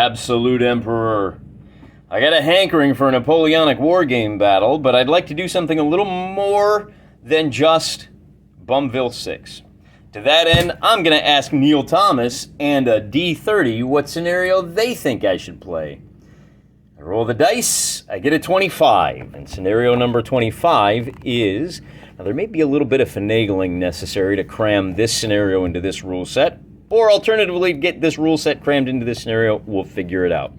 Absolute Emperor. I got a hankering for a Napoleonic wargame battle, but I'd like to do something a little more than just Bumville 6. To that end, I'm going to ask Neil Thomas and a D30 what scenario they think I should play. I roll the dice, I get a 25, and scenario number 25 is... Now, there may be a little bit of finagling necessary to cram this scenario into this rule set, or alternatively, get this rule set crammed into this scenario. We'll figure it out.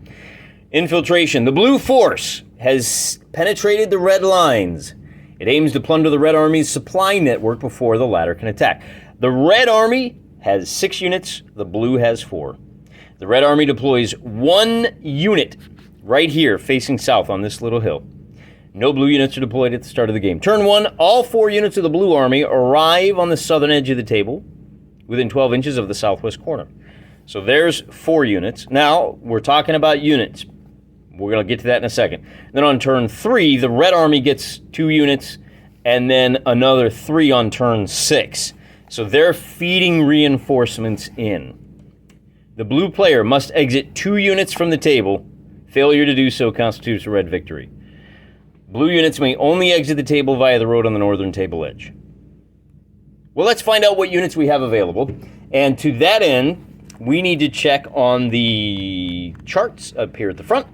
Infiltration. The blue force has penetrated the red lines. It aims to plunder the red army's supply network before the latter can attack. The red army has 6 units. The blue has 4. The red army deploys 1 unit right here facing south on this little hill. No blue units are deployed at the start of the game. Turn 1, all 4 units of the blue army arrive on the southern edge of the table within 12 inches of the southwest corner. So there's 4 units. Now, we're talking about units. We're going to get to that in a second. Then on turn 3, the red army gets 2 units, and then another 3 on turn 6. So they're feeding reinforcements in. The blue player must exit 2 units from the table. Failure to do so constitutes a red victory. Blue units may only exit the table via the road on the northern table edge. Well, let's find out what units we have available. And to that end, we need to check on the charts up here at the front.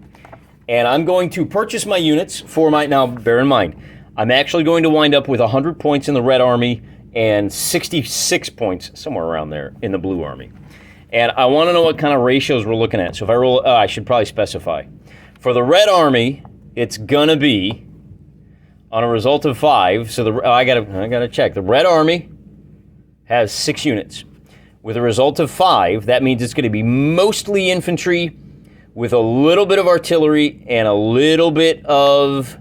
And I'm going to purchase my units for my... Now, bear in mind, I'm actually going to wind up with 100 points in the red army and 66 points, somewhere around there, in the blue army. And I want to know what kind of ratios we're looking at. So if I roll... I should probably specify. For the red army, it's going to be on a result of 5. So I gotta check. The red army has 6 units. With a result of 5, that means it's going to be mostly infantry with a little bit of artillery and a little bit of...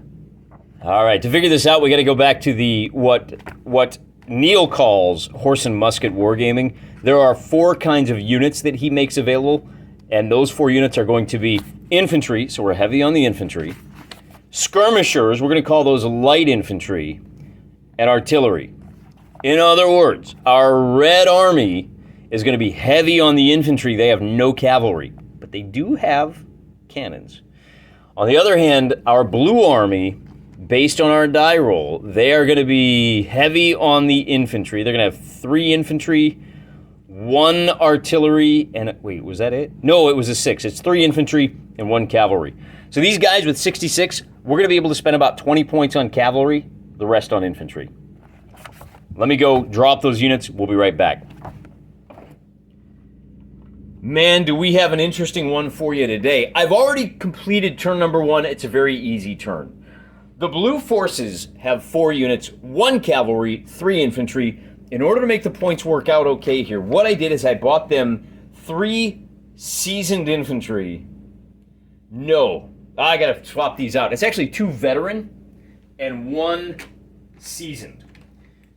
All right, to figure this out, we got to go back to the what Neil calls horse and musket wargaming. There are 4 kinds of units that he makes available, and those 4 units are going to be infantry, so we're heavy on the infantry, skirmishers, we're going to call those light infantry, and artillery. In other words, our red army is going to be heavy on the infantry. They have no cavalry, but they do have cannons. On the other hand, our blue army, based on our die roll, they are going to be heavy on the infantry. They're going to have 3 infantry, 1 artillery, and... Wait, was that it? No, it was a 6. It's 3 infantry and 1 cavalry. So these guys with 66, we're going to be able to spend about 20 points on cavalry, the rest on infantry. Let me go drop those units. We'll be right back. Man, do we have an interesting one for you today. I've already completed turn number 1. It's a very easy turn. The blue forces have 4 units, 1 cavalry, 3 infantry. In order to make the points work out okay here, what I did is I bought them 3 seasoned infantry. No, I gotta swap these out. It's actually 2 veteran and 1 seasoned.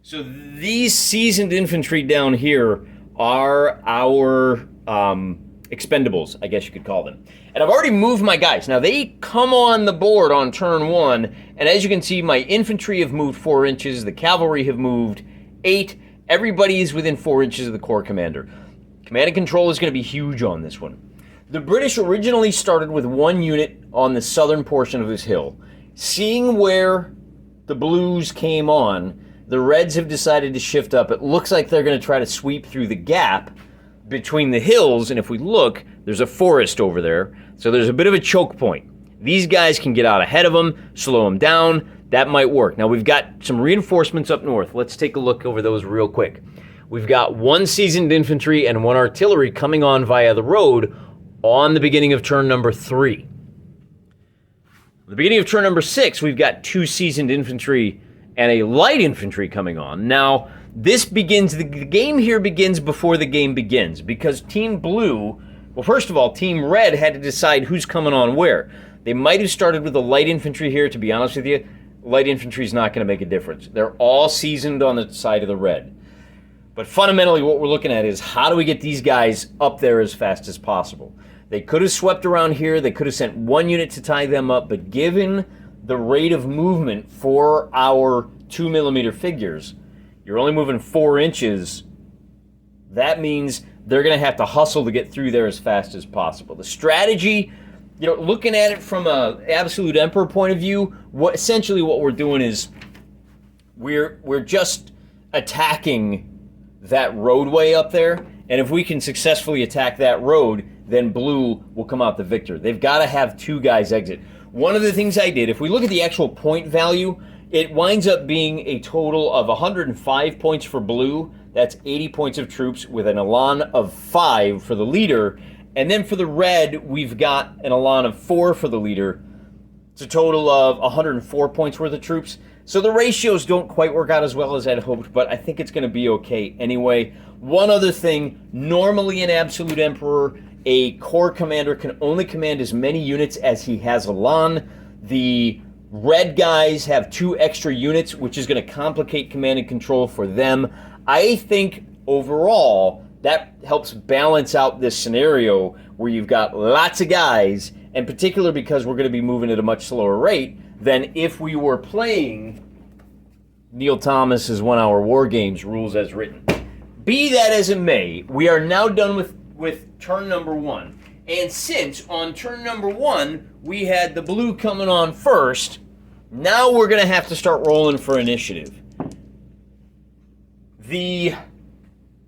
So these seasoned infantry down here are our expendables, I guess you could call them. And I've already moved my guys. Now they come on the board on turn 1, and as you can see, my infantry have moved 4 inches, the cavalry have moved 8. Everybody is within 4 inches of the corps commander. Command and control is going to be huge on this one. The British originally started with 1 unit on the southern portion of this hill. Seeing where the blues came on, the reds have decided to shift up. It looks like they're going to try to sweep through the gap between the hills, and if we look, there's a forest over there, so there's a bit of a choke point. These guys can get out ahead of them, slow them down. That might work. Now we've got some reinforcements up north. Let's take a look over those real quick. We've got 1 seasoned infantry and 1 artillery coming on via the road on the beginning of turn number 3. At the beginning of turn number 6, we've got 2 seasoned infantry and a light infantry coming on. Now, this begins, the game here begins before the game begins, because Team Blue, well, first of all, Team Red had to decide who's coming on where. They might have started with the light infantry here. To be honest with you, light infantry is not going to make a difference. They're all seasoned on the side of the red. But fundamentally, what we're looking at is how do we get these guys up there as fast as possible? They could have swept around here. They could have sent 1 unit to tie them up, but given the rate of movement for our 2mm figures, you're only moving 4 inches That means they're going to have to hustle to get through there as fast as possible. The strategy, looking at it from a Absolute Emperor point of view, essentially what we're doing is we're just attacking that roadway up there, and if we can successfully attack that road, then blue will come out the victor. They've got to have 2 guys exit. One of the things I did, if we look at the actual point value, it winds up being a total of 105 points for blue. That's 80 points of troops with an elan of 5 for the leader. And then for the red, we've got an elan of 4 for the leader. It's a total of 104 points worth of troops. So the ratios don't quite work out as well as I'd hoped, but I think it's going to be okay anyway. One other thing, normally in Absolute Emperor, a corps commander can only command as many units as he has elan. The red guys have 2 extra units, which is going to complicate command and control for them. I think overall that helps balance out this scenario where you've got lots of guys, in particular because we're going to be moving at a much slower rate than if we were playing Neil Thomas's 1 Hour War Games rules as written. Be that as it may, we are now done with turn number 1. And since on turn number 1 we had the blue coming on first, now we're going to have to start rolling for initiative. The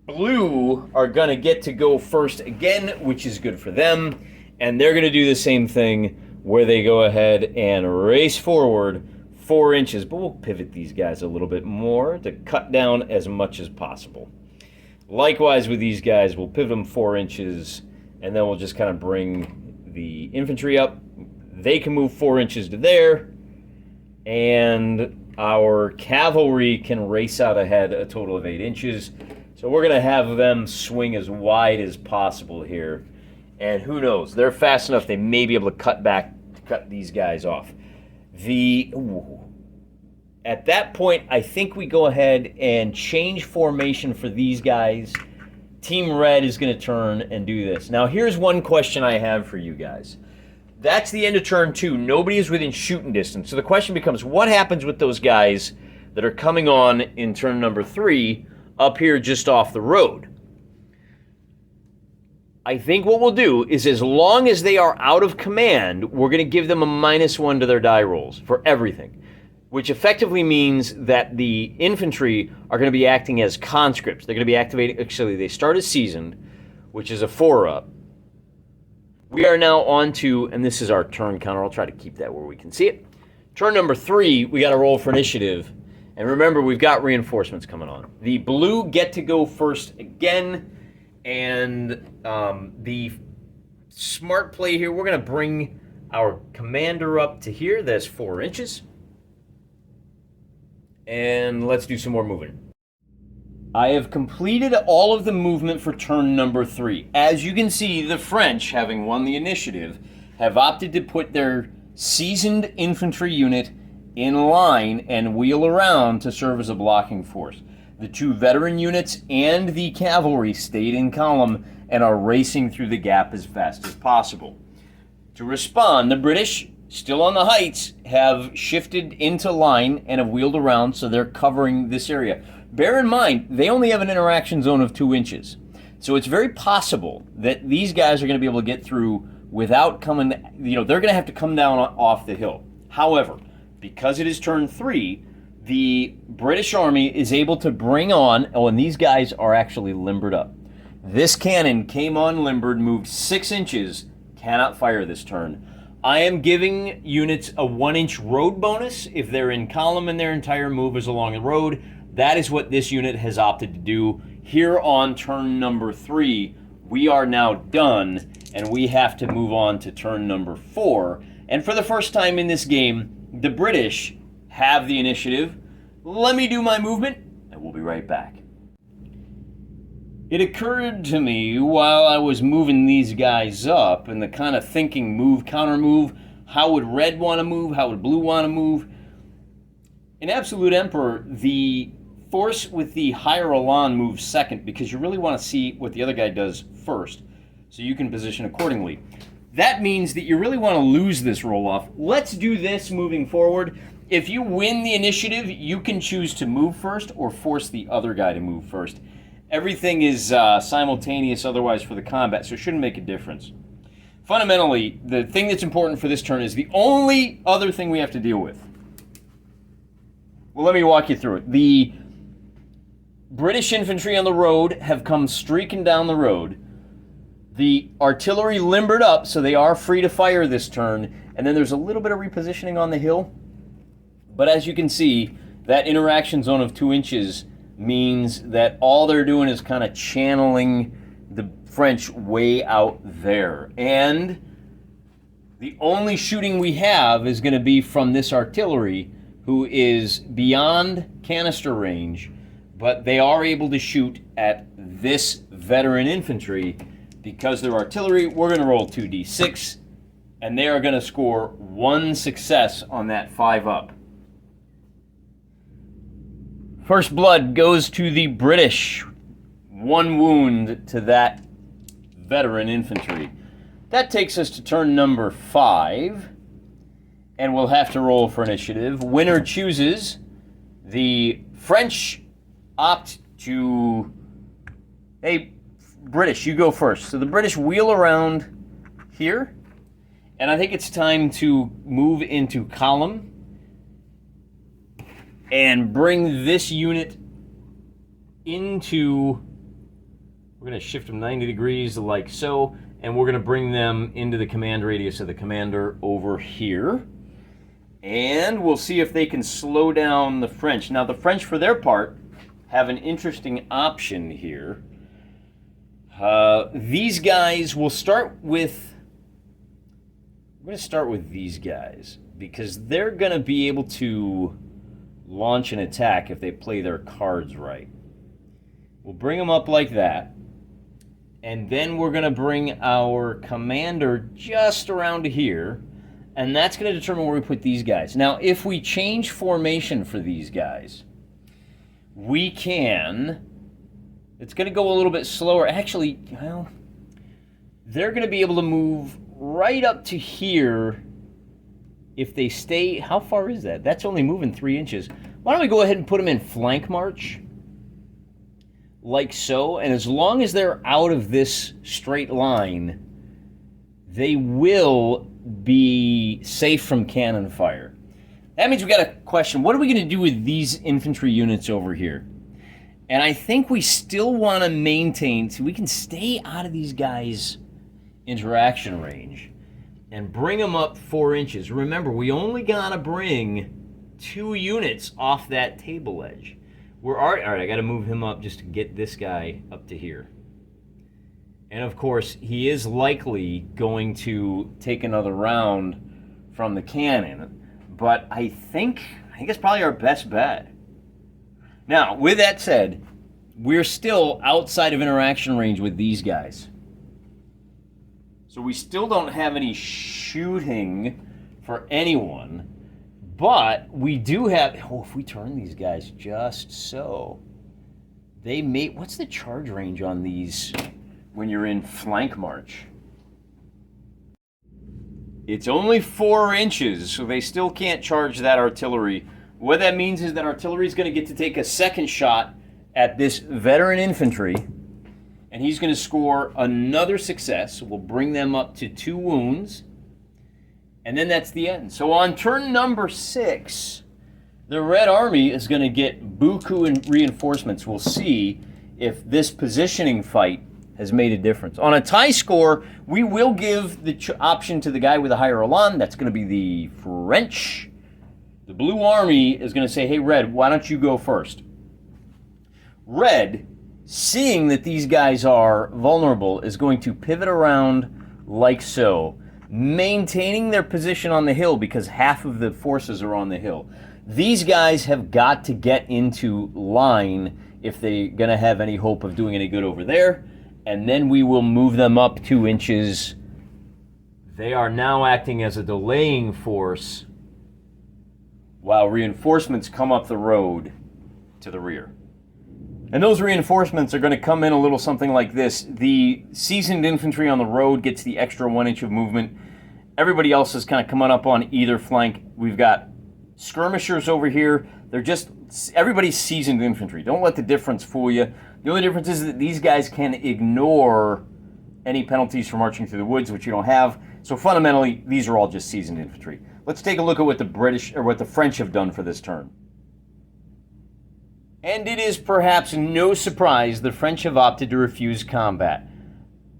blue are going to get to go first again, which is good for them. And they're going to do the same thing where they go ahead and race forward 4 inches. But we'll pivot these guys a little bit more to cut down as much as possible. Likewise with these guys, we'll pivot them 4 inches, and then we'll just kind of bring the infantry up. They can move 4 inches to there, and our cavalry can race out ahead a total of 8 inches. So we're going to have them swing as wide as possible here. And who knows, they're fast enough they may be able to cut these guys off. At that point, I think we go ahead and change formation for these guys. Team Red is going to turn and do this. Now, here's one question I have for you guys. That's the end of turn 2. Nobody is within shooting distance. So the question becomes, what happens with those guys that are coming on in turn number 3 up here just off the road? I think what we'll do is, as long as they are out of command, we're going to give them a -1 to their die rolls for everything, which effectively means that the infantry are going to be acting as conscripts. They're going to be activating, actually, they start as seasoned, which is a 4-up. We are now on to, and this is our turn counter. I'll try to keep that where we can see it. Turn number 3, we got to roll for initiative. And remember, we've got reinforcements coming on. The blue get to go first again. And the smart play here, we're going to bring our commander up to here. That's 4 inches. And let's do some more moving. I have completed all of the movement for turn number 3. As you can see, the French, having won the initiative, have opted to put their seasoned infantry unit in line and wheel around to serve as a blocking force. The 2 veteran units and the cavalry stayed in column and are racing through the gap as fast as possible. To respond, the British, still on the heights, have shifted into line and have wheeled around, so they're covering this area. Bear in mind, they only have an interaction zone of 2 inches. So it's very possible that these guys are going to be able to get through without coming, they're going to have to come down off the hill. However, because it is turn 3, the British Army is able to bring on, and these guys are actually limbered up. This cannon came on limbered, moved 6 inches, cannot fire this turn. I am giving units a 1-inch road bonus if they're in column and their entire move is along the road. That is what this unit has opted to do. Here on turn number 3, we are now done, and we have to move on to turn number 4. And for the first time in this game, the British have the initiative. Let me do my movement, and we'll be right back. It occurred to me while I was moving these guys up and the kind of thinking move, counter move, how would red want to move, how would blue want to move. In Absolute Emperor, the force with the higher elan moves second because you really want to see what the other guy does first so you can position accordingly. That means that you really want to lose this roll-off. Let's do this moving forward. If you win the initiative, you can choose to move first or force the other guy to move first. Everything is simultaneous otherwise for the combat, so it shouldn't make a difference. Fundamentally, the thing that's important for this turn is the only other thing we have to deal with. Well, let me walk you through it. The British infantry on the road have come streaking down the road. The artillery limbered up, so they are free to fire this turn. And then there's a little bit of repositioning on the hill. But as you can see, that interaction zone of 2 inches means that all they're doing is kind of channeling the French way out there. And the only shooting we have is going to be from this artillery, who is beyond canister range, but they are able to shoot at this veteran infantry. Because they're artillery, we're going to roll 2d6, and they are going to score 1 success on that 5-up. First blood goes to the British. 1 wound to that veteran infantry. That takes us to turn number 5, and we'll have to roll for initiative. Winner chooses. The French opt to... Hey, British, you go first. So the British wheel around here, and I think it's time to move into column and bring this unit into, we're going to shift them 90 degrees like so, and we're going to bring them into the command radius of the commander over here. And we'll see if they can slow down the French. Now the French, for their part, have an interesting option here. These guys, we'll start with, we're going to start with these guys, because they're going to be able to launch an attack if they play their cards right. We'll bring them up like that, and then we're going to bring our commander just around here, and that's going to determine where we put these guys. Now, if we change formation for these guys, we can... It's going to go a little bit slower. Actually, well, they're going to be able to move right up to here if they stay. How far is that? That's only moving 3 inches. Why don't we go ahead and put them in flank march? Like so. And as long as they're out of this straight line, they will be safe from cannon fire. That means we got a question. What are we going to do with these infantry units over here? And I think we still want to maintain, so we can stay out of these guys' interaction range and bring them up 4 inches. Remember, we only got to bring 2 units off that table edge. All right, I got to move him up just to get this guy up to here. And of course, he is likely going to take another round from the cannon, but I think it's probably our best bet. Now, with that said, we're still outside of interaction range with these guys. So we still don't have any shooting for anyone, but we do have... Oh, if we turn these guys just so, they may... What's the charge range on these when you're in flank march? It's only 4 inches, so they still can't charge that artillery. What that means is that artillery is going to get to take a second shot at this veteran infantry, and he's going to score another success. We'll bring them up to 2 wounds, and then that's the end. So on turn number 6, the Red Army is going to get buku and reinforcements. We'll see if this positioning fight has made a difference. On a tie score, we will give the option to the guy with a higher elan. That's going to be the French. The Blue Army is going to say, hey, Red, why don't you go first? Red, seeing that these guys are vulnerable, is going to pivot around like so, maintaining their position on the hill because half of the forces are on the hill. These guys have got to get into line if they're going to have any hope of doing any good over there, and then we will move them up 2 inches. They are now acting as a delaying force while reinforcements come up the road to the rear. And those reinforcements are going to come in a little something like this. The seasoned infantry on the road gets the extra 1 inch of movement. Everybody else is kind of coming up on either flank. We've got skirmishers over here. They're just everybody's seasoned infantry. Don't let the difference fool you. The only difference is that these guys can ignore any penalties for marching through the woods, which you don't have. So fundamentally, these are all just seasoned infantry. Let's take a look at what the French have done for this turn. And it is perhaps no surprise the French have opted to refuse combat.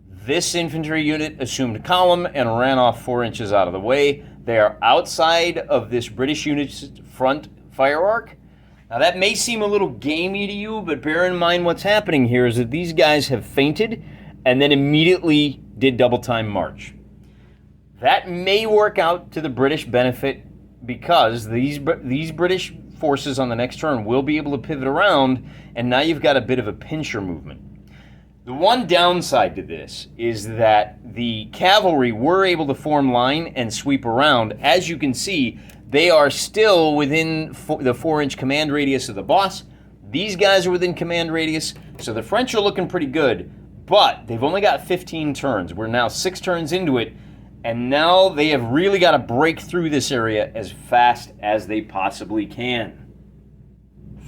This infantry unit assumed column and ran off 4 inches out of the way. They are outside of this British unit's front fire arc. Now that may seem a little gamey to you, but bear in mind what's happening here is that these guys have feinted and then immediately did double time march. That may work out to the British benefit because these British forces on the next turn will be able to pivot around, and now you've got a bit of a pincher movement. The one downside to this is that the cavalry were able to form line and sweep around. As you can see, they are still within the 4-inch command radius of the boss. These guys are within command radius, so the French are looking pretty good, but they've only got 15 turns. We're now 6 turns into it, and now they have really got to break through this area as fast as they possibly can.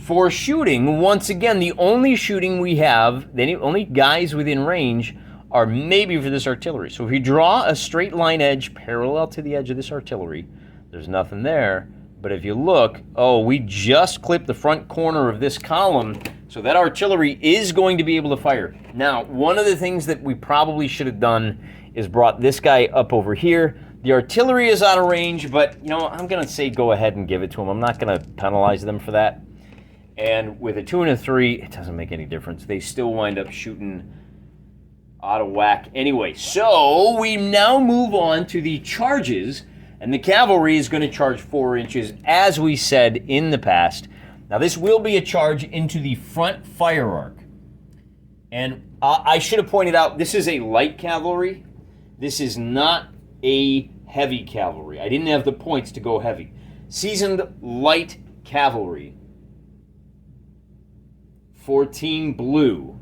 For shooting, once again, the only shooting we have, the only guys within range are maybe for this artillery. So if you draw a straight line edge parallel to the edge of this artillery, there's nothing there. But if you look, oh, we just clipped the front corner of this column, so that artillery is going to be able to fire. Now, one of the things that we probably should have done is brought this guy up over here. The artillery is out of range, but, you know, I'm going to say go ahead and give it to them. I'm not going to penalize them for that. And with a 2 and a 3, it doesn't make any difference. They still wind up shooting out of whack anyway. So we now move on to the charges, and the cavalry is going to charge 4 inches, as we said in the past. Now this will be a charge into the front fire arc. And I should have pointed out, this is a light cavalry. This is not a heavy cavalry. I didn't have the points to go heavy. Seasoned light cavalry. 14 blue.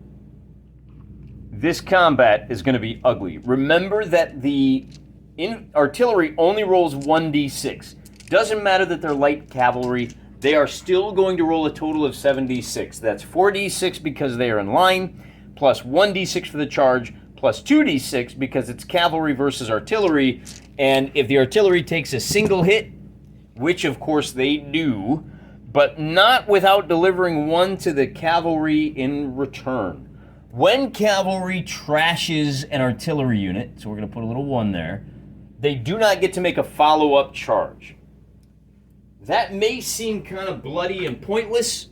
This combat is going to be ugly. Remember that the artillery only rolls 1d6. Doesn't matter that they're light cavalry, they are still going to roll a total of 7d6. That's 4d6 because they are in line, plus 1d6 for the charge, plus 2d6 because it's cavalry versus artillery. And if the artillery takes a single hit, which of course they do, but not without delivering one to the cavalry in return. When cavalry trashes an artillery unit, so we're going to put a little 1 there, they do not get to make a follow-up charge. That may seem kind of bloody and pointless,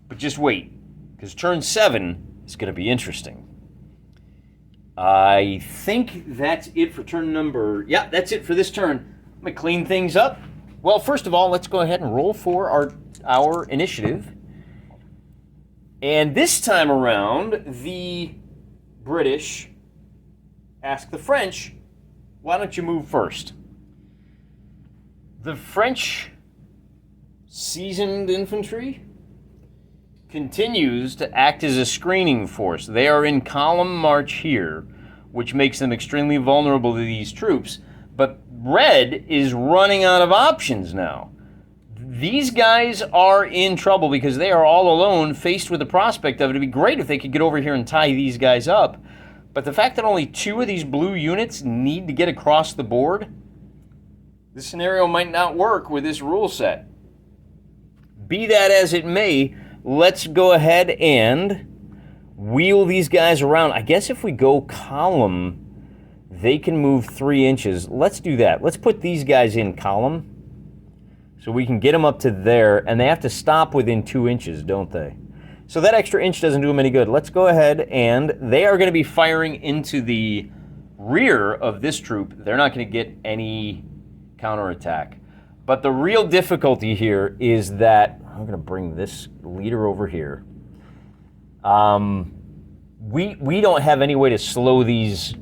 but just wait, because turn 7 is going to be interesting. I think that's it for turn number... Yeah, that's it for this turn. I'm going to clean things up. Well, first of all, let's go ahead and roll for our initiative. And this time around, the British ask the French, why don't you move first? The French seasoned infantry continues to act as a screening force. They are in column march here, which makes them extremely vulnerable to these troops. But Red is running out of options now. These guys are in trouble because they are all alone, faced with the prospect of it. It'd be great if they could get over here and tie these guys up. But the fact that only 2 of these blue units need to get across the board, this scenario might not work with this rule set. Be that as it may, let's go ahead and wheel these guys around. I guess if we go column, they can move 3 inches. Let's do that. Let's put these guys in column so we can get them up to there, and they have to stop within 2 inches, don't they? So that extra inch doesn't do them any good. Let's go ahead, and they are going to be firing into the rear of this troop. They're not going to get any counterattack. But the real difficulty here is that, I'm going to bring this leader over here. We don't have any way to slow these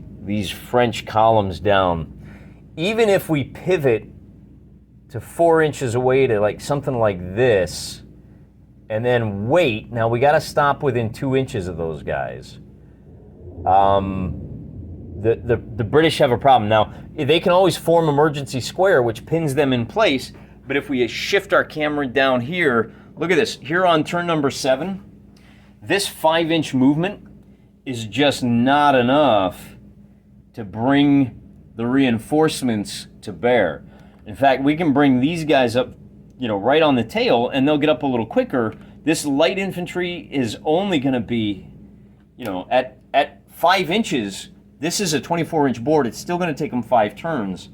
French columns down. Even if we pivot to 4 inches away to like something like this, and then wait, now we got to stop within 2 inches of those guys. The British have a problem. Now, they can always form emergency square, which pins them in place, But if we shift our camera down here, look at this. Here on turn number 7, this 5-inch movement is just not enough to bring the reinforcements to bear. In fact, we can bring these guys up, right on the tail, and they'll get up a little quicker. This light infantry is only going to be, at 5 inches. This is a 24-inch board. It's still going to take them 5 turns.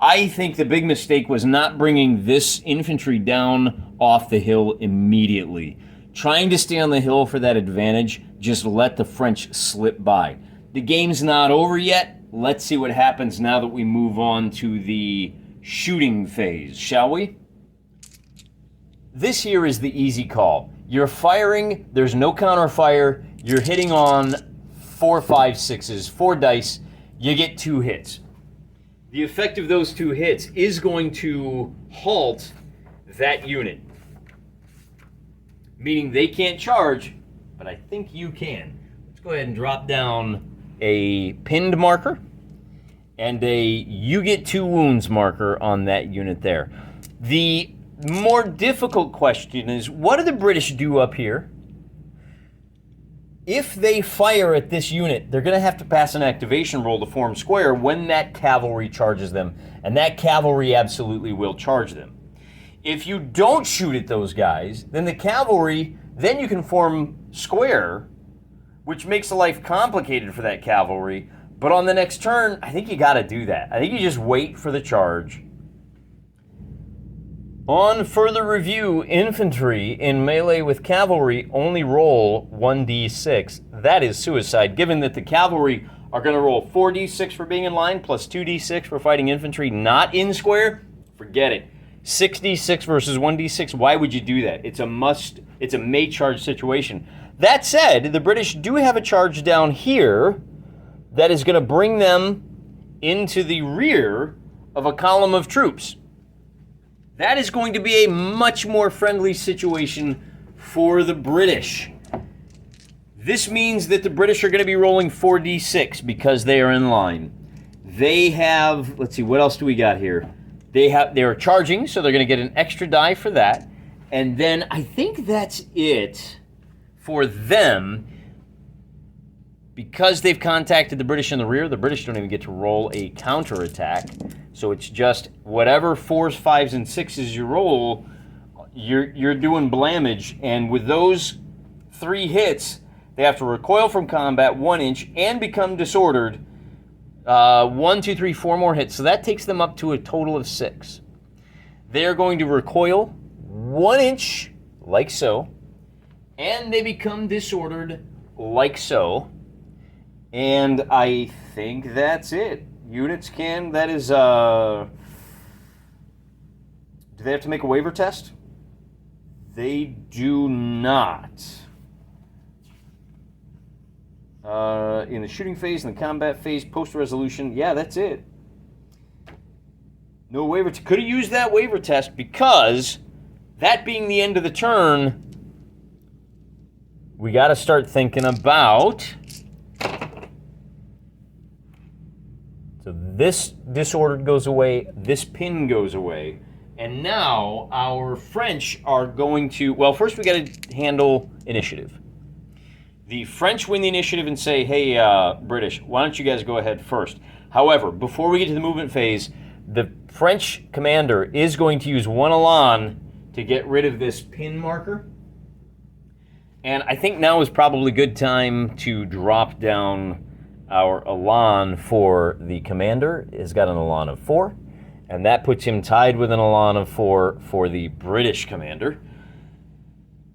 I think the big mistake was not bringing this infantry down off the hill immediately. Trying to stay on the hill for that advantage, just let the French slip by. The game's not over yet. Let's see what happens now that we move on to the shooting phase, shall we? This here is the easy call. You're firing, there's no counterfire, you're hitting on 4, 5, 6s, 4 dice, you get 2 hits. The effect of those 2 hits is going to halt that unit. Meaning they can't charge, but I think you can. Let's go ahead and drop down a pinned marker and a you get 2 wounds marker on that unit there. The more difficult question is, what do the British do up here? If they fire at this unit, they're going to have to pass an activation roll to form square when that cavalry charges them, and that cavalry absolutely will charge them. If you don't shoot at those guys, then the cavalry, then you can form square, which makes life complicated for that cavalry. But on the next turn, I think you got to do that. I think you just wait for the charge. On further review, infantry in melee with cavalry only roll 1d6. That is suicide, given that the cavalry are going to roll 4d6 for being in line, plus 2d6 for fighting infantry not in square. Forget it. 6d6 versus 1d6, why would you do that? It's a may charge situation. That said, the British do have a charge down here that is going to bring them into the rear of a column of troops. That is going to be a much more friendly situation for the British. This means that the British are going to be rolling 4d6 because they are in line. They have, let's see, what else do we got here? They are charging, so they're going to get an extra die for that. And then I think that's it for them. Because they've contacted the British in the rear, the British don't even get to roll a counterattack. So it's just whatever 4s, 5s, and 6s you roll, you're doing blamage. And with those 3 hits, they have to recoil from combat 1 inch and become disordered. 1, 2, 3, 4 more hits. So that takes them up to a total of 6. They're going to recoil 1 inch, like so. And they become disordered, like so. And I think that's it. Units can, that is, do they have to make a waiver test? They do not. In the shooting phase, in the combat phase, post-resolution, yeah, that's it. No waiver, could have used that waiver test because that being the end of the turn, we got to start thinking about... So this disordered goes away, this pin goes away, and now our French are going to, well, first we got to handle initiative. The French win the initiative and say, hey, British, why don't you guys go ahead first? However, before we get to the movement phase, the French commander is going to use 1 elan to get rid of this pin marker. And I think now is probably a good time to drop down our elan for the commander. Has got an elan of 4, and that puts him tied with an elan of 4 for the British commander.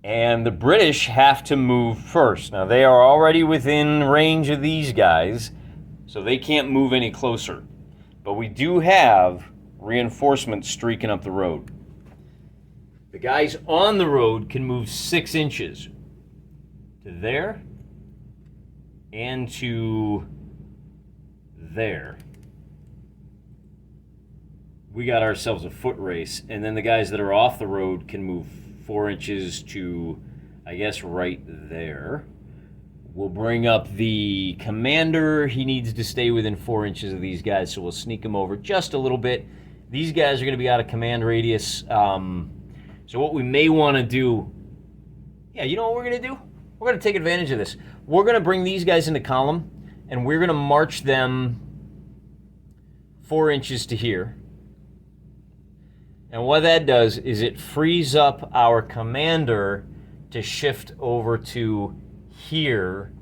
And the British have to move first. Now they are already within range of these guys, so they can't move any closer. But we do have reinforcements streaking up the road. The guys on the road can move 6 inches to there and to there. We got ourselves a foot race, and then the guys that are off the road can move 4 inches to, I guess, right there. We'll bring up the commander. He needs to stay within 4 inches of these guys, so we'll sneak him over just a little bit, These guys are going to be out of command radius. So what we may want to do, yeah, you know what we're going to do? We're going to take advantage of this. We're going to bring these guys into column, and we're going to march them 4 inches to here. And what that does is it frees up our commander to shift over to here,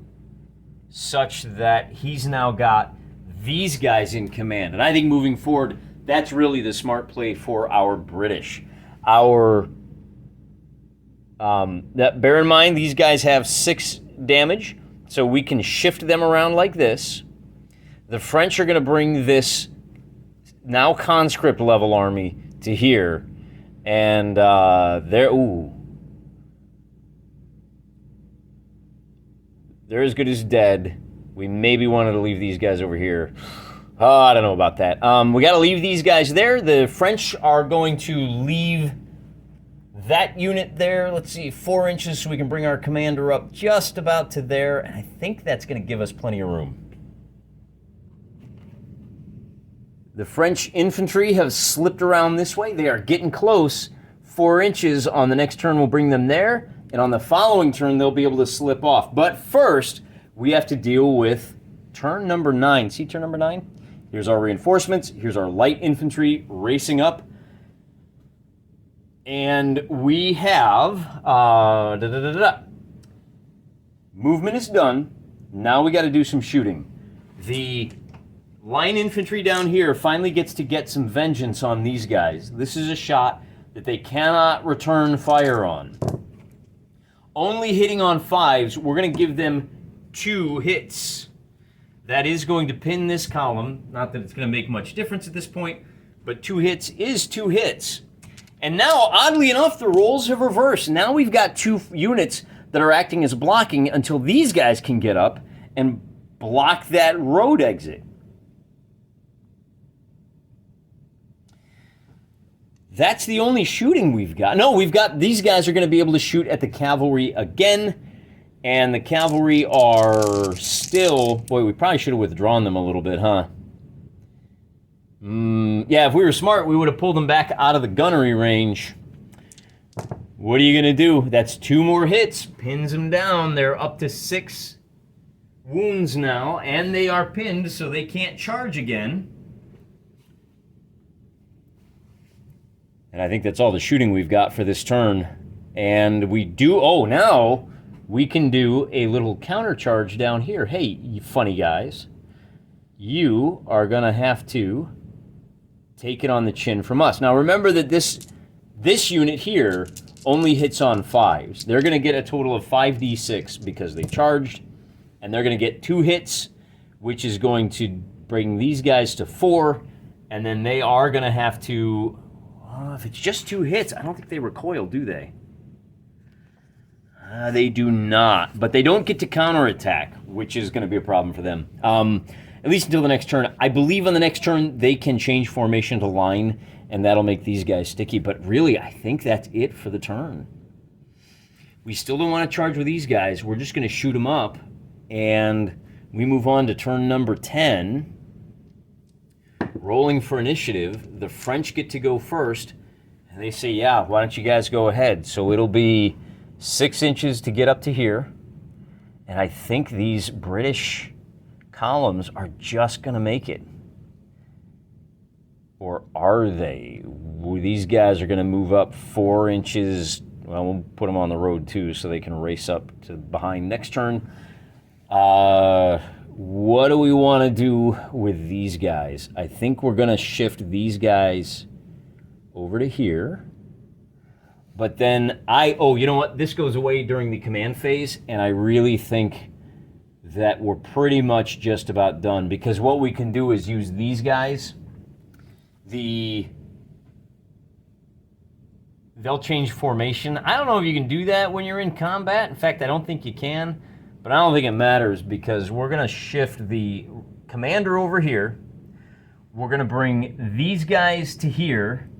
such that he's now got these guys in command. And I think moving forward, that's really the smart play for our British. Bear in mind, these guys have 6 damage, so we can shift them around like this. The French are going to bring this now conscript level army to here, and they're as good as dead. We maybe wanted to leave these guys over here. Oh, I don't know about that. We got to leave these guys there. The French are going to leave that unit there. Let's see, 4 inches, so we can bring our commander up just about to there. And I think that's going to give us plenty of room. The French infantry have slipped around this way. They are getting close. 4 inches on the next turn will bring them there. And on the following turn, they'll be able to slip off. But first, we have to deal with turn number 9. See turn number 9? Here's our reinforcements. Here's our light infantry racing up. And we have... Movement is done. Now we got to do some shooting. The line infantry down here finally gets to get some vengeance on these guys. This is a shot that they cannot return fire on. Only hitting on 5s, we're going to give them 2 hits. That is going to pin this column. Not that it's going to make much difference at this point, but 2 hits is 2 hits. And now, oddly enough, the roles have reversed. Now we've got 2 units that are acting as blocking until these guys can get up and block that road exit. That's the only shooting we've got. No, we've got, these guys are going to be able to shoot at the cavalry again. And the cavalry are still, boy, we probably should have withdrawn them a little bit, huh? Yeah, if we were smart, we would have pulled them back out of the gunnery range. What are you going to do? That's 2 more hits. Pins them down. They're up to 6 wounds now, and they are pinned, so they can't charge again. And I think that's all the shooting we've got for this turn. And we do, oh, now we can do a little counter charge down here. Hey, you funny guys, you are going to have to take it on the chin from us. Now remember that this unit here only hits on 5s. They're going to get a total of 5d6 because they charged, and they're going to get 2 hits, which is going to bring these guys to 4, and then they are going to have to, if it's just 2 hits, I don't think they recoil, do they? They do not, but they don't get to counterattack, which is going to be a problem for them. At least until the next turn. I believe on the next turn they can change formation to line, and that'll make these guys sticky. But really, I think that's it for the turn. We still don't want to charge with these guys. We're just going to shoot them up, and we move on to turn number 10. Rolling for initiative. The French get to go first, and they say, yeah, why don't you guys go ahead? So it'll be 6 inches to get up to here, and I think these British columns are just going to make it. Or are they? These guys are going to move up 4 inches. Well, we'll put them on the road too so they can race up to behind next turn. What do we want to do with these guys? I think we're going to shift these guys over to here. But then you know what? This goes away during the command phase, and I really think that we're pretty much just about done, because what we can do is use these guys. They'll change formation. I don't know if you can do that when you're in combat. In fact, I don't think you can, but I don't think it matters, because we're going to shift the commander over here. We're going to bring these guys to here,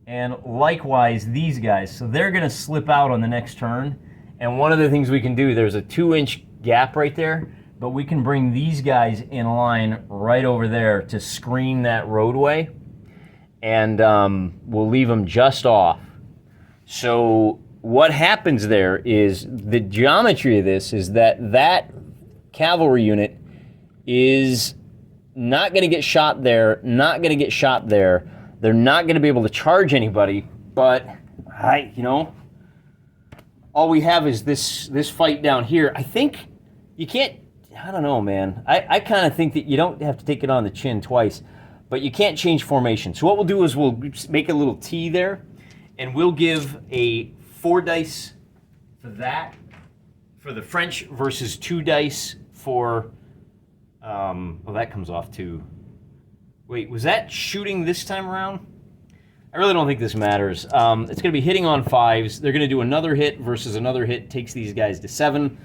and likewise these guys. So they're going to slip out on the next turn. And one of the things we can do, there's a 2-inch gap right there, but we can bring these guys in line right over there to screen that roadway. and we'll leave them just off. So what happens there is the geometry of this is that cavalry unit is not going to get shot there, not going to get shot there. They're not going to be able to charge anybody, but all we have is this fight down here. I think you can't, I don't know, man. I kind of think that you don't have to take it on the chin twice, but you can't change formation. So what we'll do is we'll make a little T there, and we'll give a 4 dice for that, for the French, versus 2 dice for, well, that comes off too. Wait, was that shooting this time around? I really don't think this matters. It's going to be hitting on 5s. They're going to do another hit versus another hit, takes these guys to 7.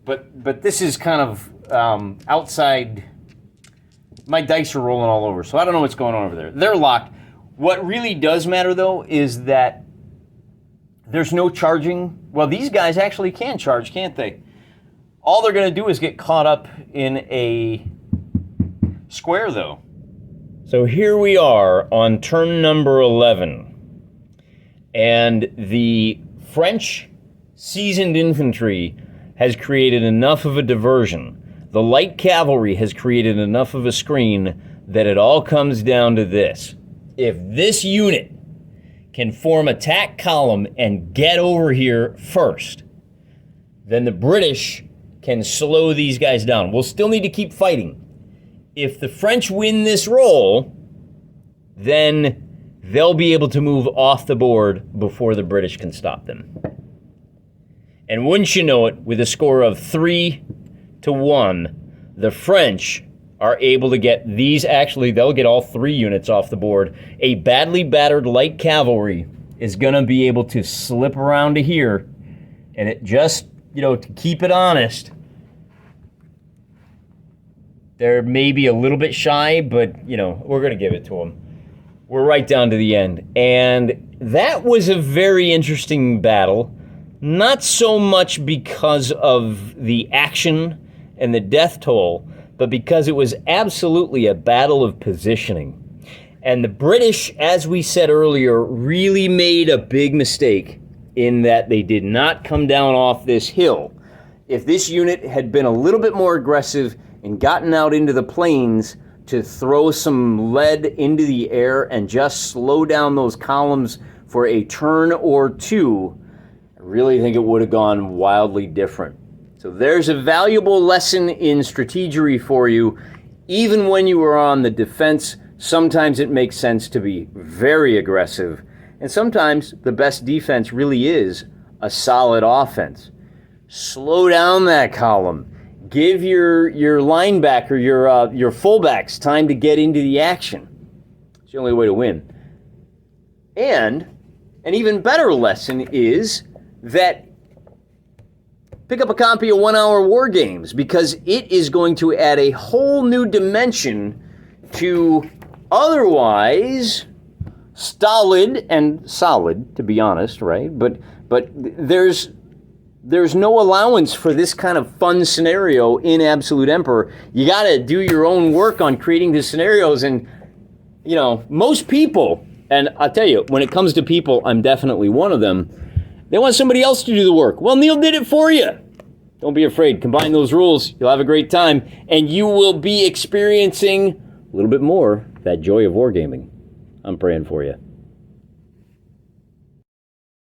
But this is kind of outside. My dice are rolling all over, so I don't know what's going on over there. They're locked. What really does matter, though, is that there's no charging. Well, these guys actually can charge, can't they? All they're going to do is get caught up in a square, though. So here we are on turn number 11, and the French seasoned infantry has created enough of a diversion. The light cavalry has created enough of a screen that it all comes down to this. If this unit can form attack column and get over here first, then the British can slow these guys down. We'll still need to keep fighting. If the French win this roll, then they'll be able to move off the board before the British can stop them. And wouldn't you know it, with a score of 3-1, the French are able to get these, actually, they'll get all 3 units off the board. A badly battered light cavalry is going to be able to slip around to here, and it just, to keep it honest, they're maybe a little bit shy, but, we're going to give it to them. We're right down to the end. And that was a very interesting battle. Not so much because of the action and the death toll, but because it was absolutely a battle of positioning. And the British, as we said earlier, really made a big mistake in that they did not come down off this hill. If this unit had been a little bit more aggressive and gotten out into the plains to throw some lead into the air and just slow down those columns for a turn or two, I really think it would have gone wildly different. So there's a valuable lesson in strategery for you. Even when you are on the defense, sometimes it makes sense to be very aggressive. And sometimes the best defense really is a solid offense. Slow down that column. Give your linebacker, your fullbacks time to get into the action. It's the only way to win. And an even better lesson is that pick up a copy of 1 Hour War Games, because it is going to add a whole new dimension to otherwise stolid and solid, to be honest, right? But there's no allowance for this kind of fun scenario in Absolute Emperor. You got to do your own work on creating the scenarios, and most people, and I'll tell you, when it comes to people, I'm definitely one of them, they want somebody else to do the work. Well, Neil did it for you. Don't be afraid. Combine those rules. You'll have a great time, and you will be experiencing a little bit more that joy of wargaming. I'm praying for you.